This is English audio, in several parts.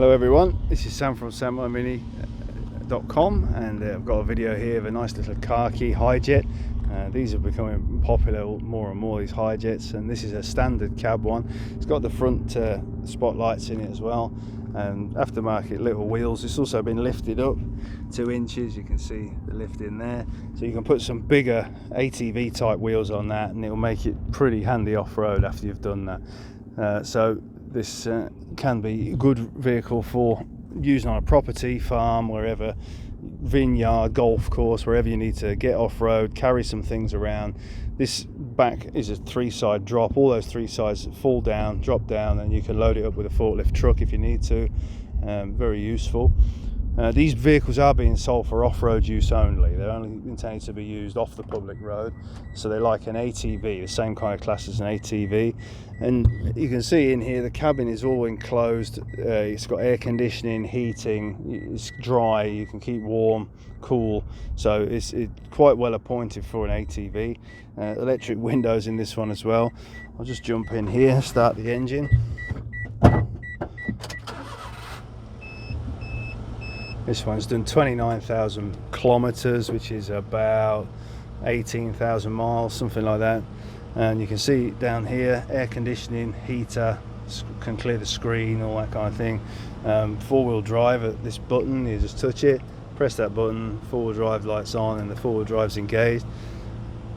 Hello everyone, this is Sam from 𝐬𝐴𝐚𝐺𝐭 and I've got a video here of a nice little Khaki Hijet. These are becoming popular more and more, these Hijets, and this is a standard cab one. It's got the front spotlights in it as well, and aftermarket little wheels. It's also been lifted up 2 inches, you can see the lift in there, so you can put some bigger ATV type wheels on that and it'll make it pretty handy off-road after you've done that. So this can be a good vehicle for using on a property, farm, wherever, vineyard, golf course, wherever you need to get off-road, carry some things around. This back is a 3-side drop. All those 3 sides fall down, drop down, and you can load it up with a forklift truck if you need to. Very useful. These vehicles are being sold for off-road use only. They're only intended to be used off the public road, so they're like an ATV, the same kind of class as an ATV. And you can see in here the cabin is all enclosed. It's got air conditioning, heating, it's dry, you can keep warm, cool, so it's quite well appointed for an ATV. Electric windows in this one as well. I'll just jump in here, start the engine. This one's done 29,000 kilometers, which is about 18,000 miles, something like that. And you can see down here, air conditioning, heater, can clear the screen, all that kind of thing. 4-wheel drive at this button, you just touch it, press that button, 4-wheel drive lights on and the 4-wheel drive's engaged.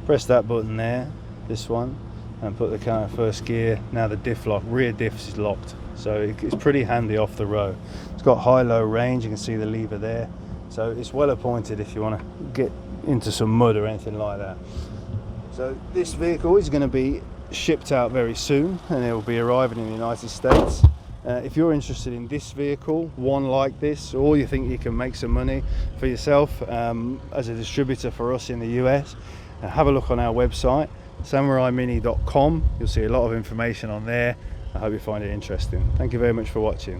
Press that button there, this one, and put the car in first gear. Now the diff lock, rear diff is locked, so it's pretty handy off the road. It's got high-low range, you can see the lever there, so it's well appointed if you want to get into some mud or anything like that. So this vehicle is going to be shipped out very soon and it will be arriving in the United States. If you're interested in this vehicle, one like this, or you think you can make some money for yourself as a distributor for us in the US, have a look on our website, 𝐬𝐴𝐚𝐺𝐭. You'll see a lot of information on there. I hope you find it interesting. Thank you very much for watching.